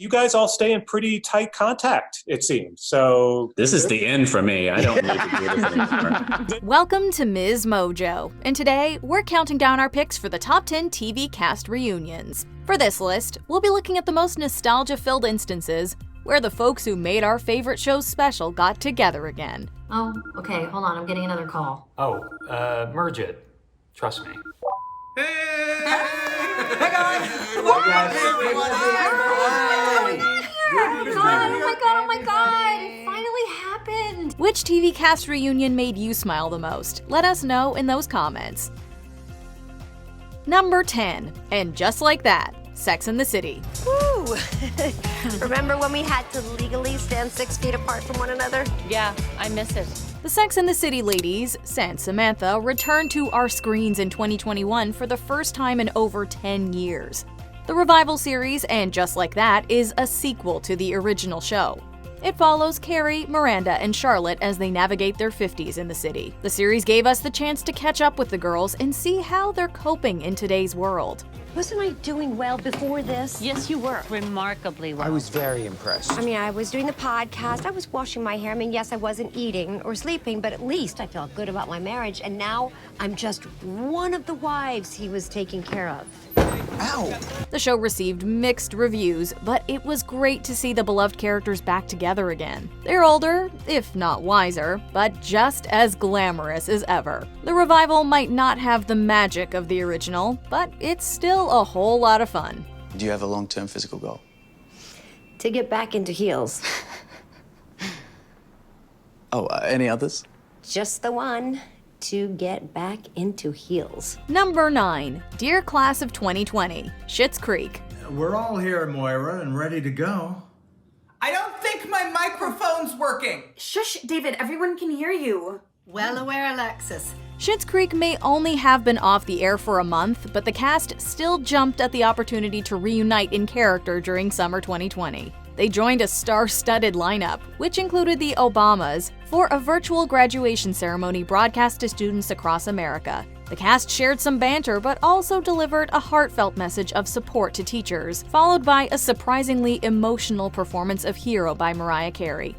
you guys all stay in pretty tight contact, it seems. So this is the end for me. I don't need to do this anymore. Welcome to MsMojo, and today we're counting down our picks for the top 10 TV cast reunions. For this list, we'll be looking at the most nostalgia-filled instances where the folks who made our favorite shows special got together again. Oh, okay, hold on, I'm getting another call. Oh, merge it. Trust me. Hey God, oh my God, it finally happened! Which TV cast reunion made you smile the most? Let us know in those comments. Number 10, and just like that, Sex and the City. Woo! Remember when we had to legally stand 6 feet apart from one another? Yeah, I miss it. The Sex and the City ladies, Sam and Samantha, returned to our screens in 2021 for the first time in over 10 years. The revival series, and just like that, is a sequel to the original show. It follows Carrie, Miranda, and Charlotte as they navigate their 50s in the city. The series gave us the chance to catch up with the girls and see how they're coping in today's world. Wasn't I doing well before this? Yes, you were. Remarkably well. I was very impressed. I mean, I was doing the podcast, I was washing my hair. I mean, yes, I wasn't eating or sleeping, but at least I felt good about my marriage. And now I'm just one of the wives he was taking care of. Ow! The show received mixed reviews, but it was great to see the beloved characters back together again. They're older, if not wiser, but just as glamorous as ever. The revival might not have the magic of the original, but it's still a whole lot of fun. Do you have a long-term physical goal? To get back into heels. Oh, any others? Just the one. To get back into heels. Number 9, Dear Class of 2020, Schitt's Creek. We're all here, Moira, and ready to go. I don't think my microphone's working. Shush, David, everyone can hear you. Well aware, Alexis. Schitt's Creek may only have been off the air for a month, but the cast still jumped at the opportunity to reunite in character during summer 2020. They joined a star-studded lineup, which included the Obamas, for a virtual graduation ceremony broadcast to students across America. The cast shared some banter, but also delivered a heartfelt message of support to teachers, followed by a surprisingly emotional performance of Hero by Mariah Carey.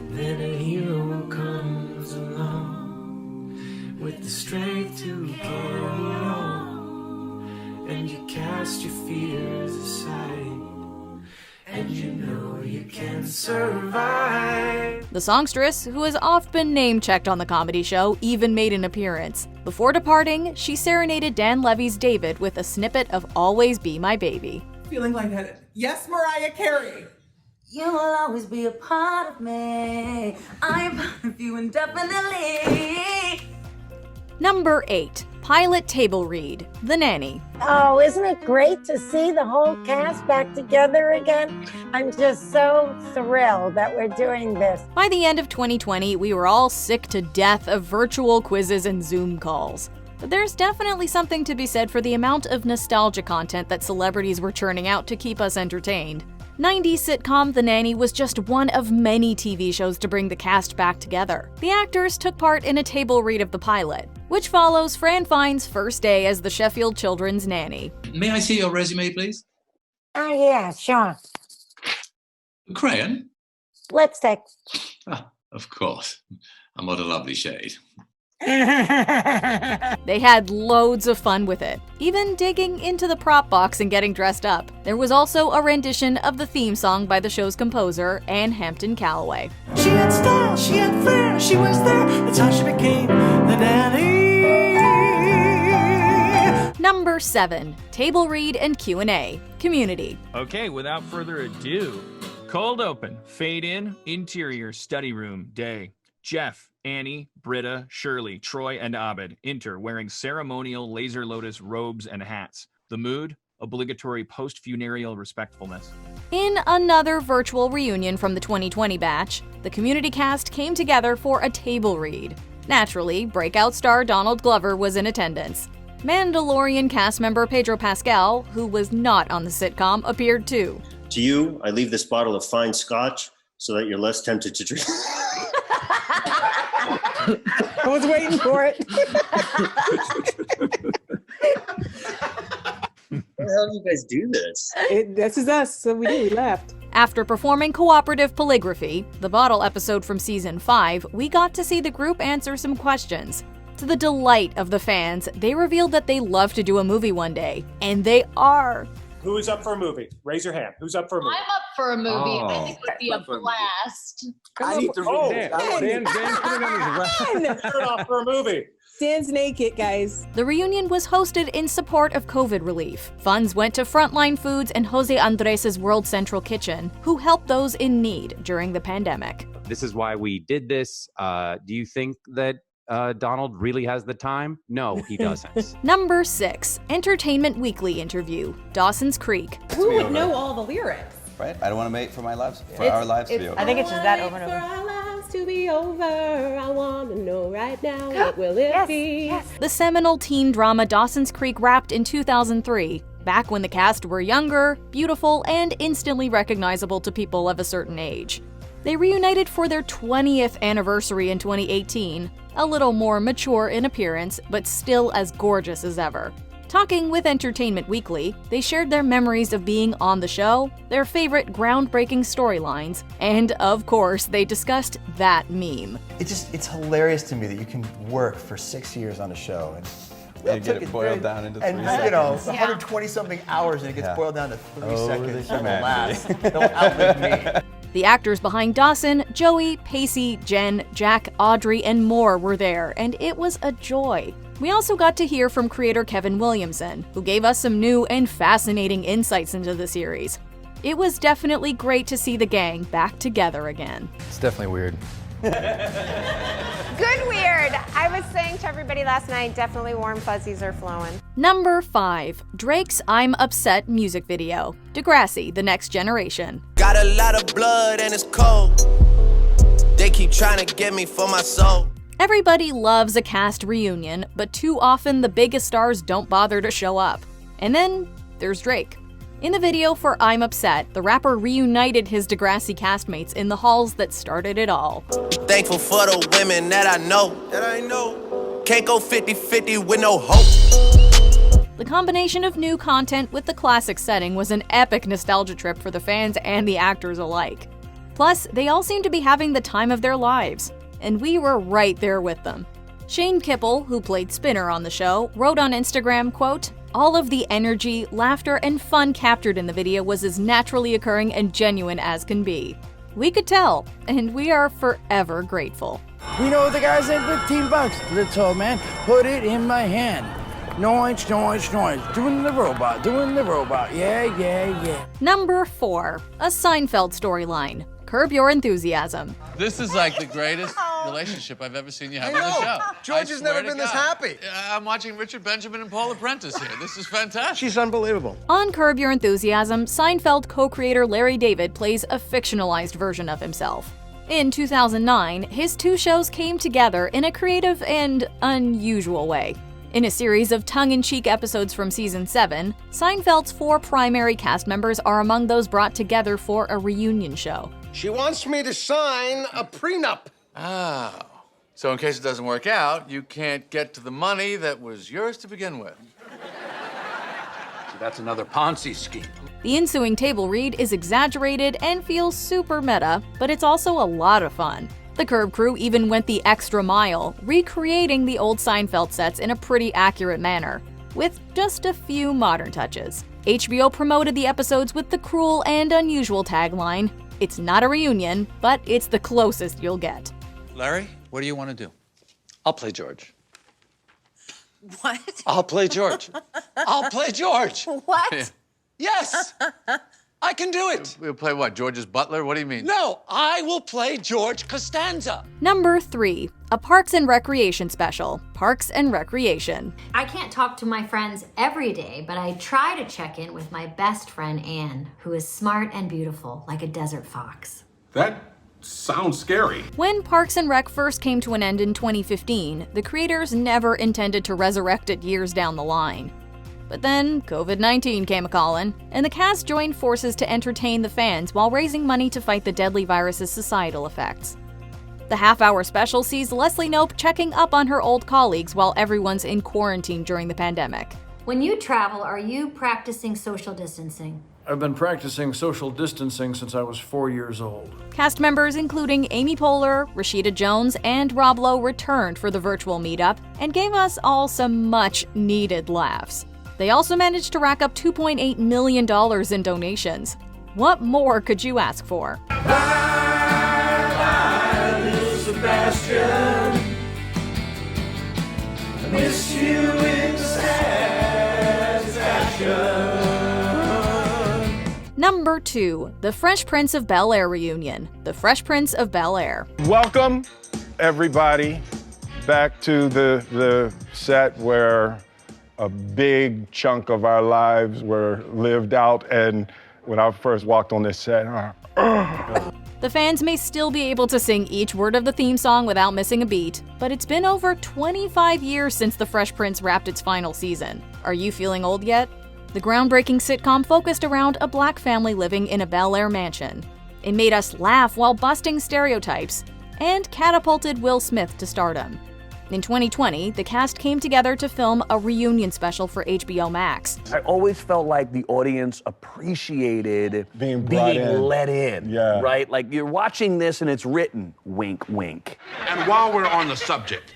Then a hero comes along with the strength to carry on, and you cast your fears aside. And you know you can survive. The songstress, who has often been name-checked on the comedy show, even made an appearance. Before departing, she serenaded Dan Levy's David with a snippet of Always Be My Baby. Feeling lightheaded. Yes, Mariah Carey. You'll always be a part of me. I'm part of you indefinitely. Number 8, Pilot Table Read, The Nanny. Oh, isn't it great to see the whole cast back together again? I'm just so thrilled that we're doing this. By the end of 2020, we were all sick to death of virtual quizzes and Zoom calls. But there's definitely something to be said for the amount of nostalgia content that celebrities were churning out to keep us entertained. 90s sitcom The Nanny was just one of many TV shows to bring the cast back together. The actors took part in a table read of the pilot, which follows Fran Fine's first day as the Sheffield Children's nanny. May I see your resume, please? Oh, yeah, sure. Crayon? Lipstick. Ah, of course. And what a lovely shade. They had loads of fun with it, even digging into the prop box and getting dressed up. There was also a rendition of the theme song by the show's composer, Anne Hampton Callaway. She had style, she had flair, she was there. That's how she became the nanny. Number 7, Table Read and Q&A, Community. Okay, without further ado, cold open, fade in, interior, study room, day. Jeff, Annie, Britta, Shirley, Troy, and Abed enter wearing ceremonial laser lotus robes and hats. The mood? Obligatory post-funereal respectfulness. In another virtual reunion from the 2020 batch, the Community cast came together for a table read. Naturally, breakout star Donald Glover was in attendance. Mandalorian cast member Pedro Pascal, who was not on the sitcom, appeared too. To you, I leave this bottle of fine scotch so that you're less tempted to drink. I was waiting for it. the hell do you guys do this? This is us, so we left. After performing cooperative polygraphy, the bottle episode from season 5, we got to see the group answer some questions. To the delight of the fans, they revealed that they love to do a movie one day, and they are. Who is up for a movie? Raise your hand. Who's up for a movie? I'm up for a movie. I think it would be a blast. I need to read Dan, you're off for a movie. Dan's naked, guys. The reunion was hosted in support of COVID relief. Funds went to Frontline Foods and Jose Andres' World Central Kitchen, who helped those in need during the pandemic. This is why we did this. Do you think that Donald really has the time? No, he doesn't. Number 6, Entertainment Weekly interview, Dawson's Creek. Who would know all the lyrics? Right? I don't want to wait for our lives to be over. I think it's just that over and over. For our lives to be over, I want to know right now, what will it be? Yes. The seminal teen drama Dawson's Creek wrapped in 2003, back when the cast were younger, beautiful, and instantly recognizable to people of a certain age. They reunited for their 20th anniversary in 2018, a little more mature in appearance, but still as gorgeous as ever. Talking with Entertainment Weekly, they shared their memories of being on the show, their favorite groundbreaking storylines, and of course, they discussed that meme. It's hilarious to me that you can work for 6 years on a show and get it boiled down into 3 and, seconds. you know, 120 something hours and it gets boiled down to 3 seconds. The humanity. They'll outlive me. The actors behind Dawson, Joey, Pacey, Jen, Jack, Audrey, and more were there, and it was a joy. We also got to hear from creator Kevin Williamson, who gave us some new and fascinating insights into the series. It was definitely great to see the gang back together again. It's definitely weird. Good weird. I was saying to everybody last night, definitely warm fuzzies are flowing. Number 5, Drake's I'm Upset music video, Degrassi, The Next Generation. Got a lot of blood and it's cold. They keep trying to get me for my soul. Everybody loves a cast reunion, but too often the biggest stars don't bother to show up. And then there's Drake. In the video for I'm Upset, the rapper reunited his Degrassi castmates in the halls that started it all. Thankful for the women that I know. Can't go 50-50 with no hope. The combination of new content with the classic setting was an epic nostalgia trip for the fans and the actors alike. Plus, they all seemed to be having the time of their lives, and we were right there with them. Shane Kipple, who played Spinner on the show, wrote on Instagram, quote, "All of the energy, laughter, and fun captured in the video was as naturally occurring and genuine as can be. We could tell, and we are forever grateful." We know the guys at $15. Little man, put it in my hand. Noise, noise, noise. Doing the robot, yeah. Number 4, a Seinfeld storyline, Curb Your Enthusiasm. This is like the greatest relationship I've ever seen you have on the show. George has never been this happy. I'm watching Richard Benjamin and Paul Apprentice here. This is fantastic. She's unbelievable. On Curb Your Enthusiasm, Seinfeld co-creator Larry David plays a fictionalized version of himself. In 2009, his two shows came together in a creative and unusual way. In a series of tongue-in-cheek episodes from season 7, Seinfeld's 4 primary cast members are among those brought together for a reunion show. She wants me to sign a prenup. Oh. So in case it doesn't work out, you can't get to the money that was yours to begin with. So that's another Ponzi scheme. The ensuing table read is exaggerated and feels super meta, but it's also a lot of fun. The Curb crew even went the extra mile, recreating the old Seinfeld sets in a pretty accurate manner, with just a few modern touches. HBO promoted the episodes with the cruel and unusual tagline, "It's not a reunion, but it's the closest you'll get." Larry, what do you want to do? I'll play George. What? I'll play George. I'll play George. What? Yes! I can do it. We'll play what, George's butler? What do you mean? No, I will play George Costanza. Number 3, a Parks and Recreation special, Parks and Recreation. I can't talk to my friends every day, but I try to check in with my best friend Anne, who is smart and beautiful, like a desert fox. That sounds scary. When Parks and Rec first came to an end in 2015, the creators never intended to resurrect it years down the line. But then COVID-19 came a-calling, and the cast joined forces to entertain the fans while raising money to fight the deadly virus's societal effects. The half-hour special sees Leslie Knope checking up on her old colleagues while everyone's in quarantine during the pandemic. When you travel, are you practicing social distancing? I've been practicing social distancing since I was 4 years old. Cast members including Amy Poehler, Rashida Jones, and Rob Lowe returned for the virtual meetup and gave us all some much-needed laughs. They also managed to rack up $2.8 million in donations. What more could you ask for? Bye, little Sebastian. I miss you in satisfaction. Number 2, The Fresh Prince of Bel-Air reunion. The Fresh Prince of Bel-Air. Welcome, everybody, back to the set where a big chunk of our lives were lived out. And when I first walked on this set, The fans may still be able to sing each word of the theme song without missing a beat, but it's been over 25 years since The Fresh Prince wrapped its final season. Are you feeling old yet? The groundbreaking sitcom focused around a black family living in a Bel-Air mansion. It made us laugh while busting stereotypes, and catapulted Will Smith to stardom. In 2020, the cast came together to film a reunion special for HBO Max. I always felt like the audience appreciated being let in, right? Like you're watching this and it's written, wink, wink. And while we're on the subject,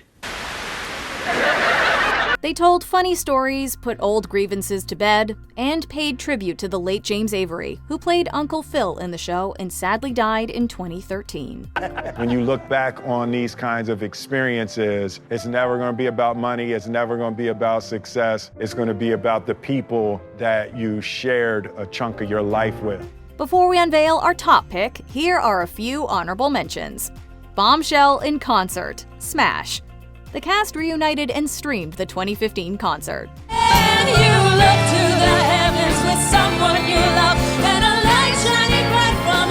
They told funny stories, put old grievances to bed, and paid tribute to the late James Avery, who played Uncle Phil in the show and sadly died in 2013. when you look back on these kinds of experiences, it's never going to be about money. It's never going to be about success. It's going to be about the people that you shared a chunk of your life with. Before we unveil our top pick, here are a few honorable mentions. Bombshell in concert, Smash. The cast reunited and streamed the 2015 concert. And you look to the heavens with someone you love, and a light shining bright from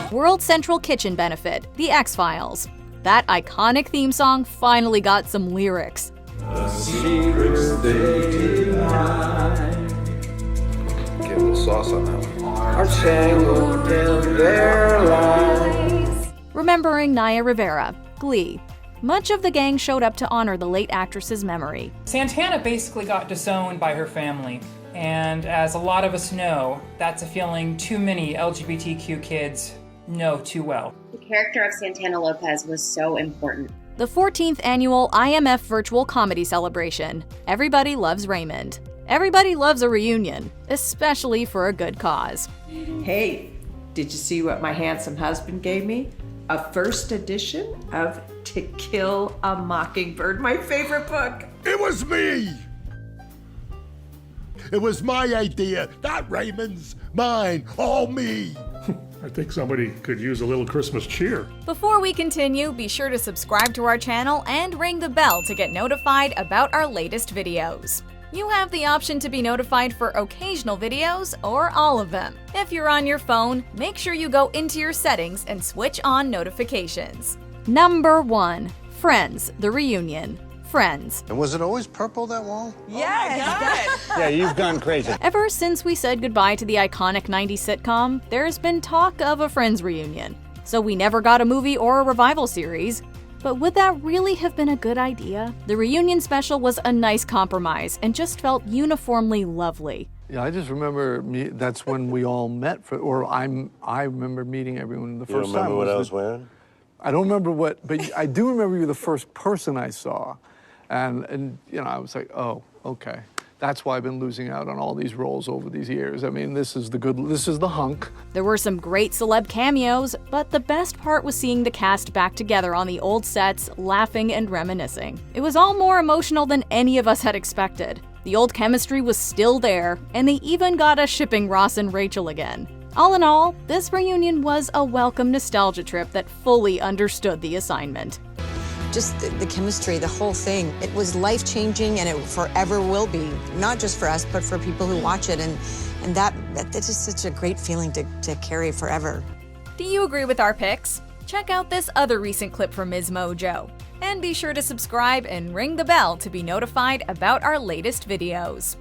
above. World Central Kitchen benefit, The X-Files. That iconic theme song finally got some lyrics. the secrets they deny. Get a little sauce on that one. Are tangled in their lives. Remembering Naya Rivera, Glee. Much of the gang showed up to honor the late actress's memory. Santana basically got disowned by her family, and as a lot of us know, that's a feeling too many LGBTQ kids know too well. The character of Santana Lopez was so important. The 14th annual IMF Virtual Comedy Celebration. Everybody loves Raymond. Everybody loves a reunion, especially for a good cause. Hey, did you see what my handsome husband gave me? A first edition of To Kill a Mockingbird, my favorite book. It was me! It was my idea, not Raymond's, mine, all me. I think somebody could use a little Christmas cheer. Before we continue, be sure to subscribe to our channel and ring the bell to get notified about our latest videos. You have the option to be notified for occasional videos or all of them. If you're on your phone, make sure you go into your settings and switch on notifications. Number 1. Friends, the reunion. Friends. And was it always purple, that wall? Yes. Yeah, you've gone crazy. Ever since we said goodbye to the iconic 90s sitcom, there's been talk of a Friends reunion. So we never got a movie or a revival series. But would that really have been a good idea? The reunion special was a nice compromise and just felt uniformly lovely. Yeah, I just remember that's when we all met, I remember meeting everyone the first time. You don't remember what I was wearing? I don't remember what, but I do remember you were the first person I saw. And you know, I was like, oh, okay. That's why I've been losing out on all these roles over these years. I mean, this is the hunk. There were some great celeb cameos, but the best part was seeing the cast back together on the old sets, laughing and reminiscing. It was all more emotional than any of us had expected. The old chemistry was still there, and they even got us shipping Ross and Rachel again. All in all, this reunion was a welcome nostalgia trip that fully understood the assignment. Just the chemistry, the whole thing. It was life-changing, and it forever will be, not just for us, but for people who watch it. And that's just such a great feeling to carry forever. Do you agree with our picks? Check out this other recent clip from MsMojo. And be sure to subscribe and ring the bell to be notified about our latest videos.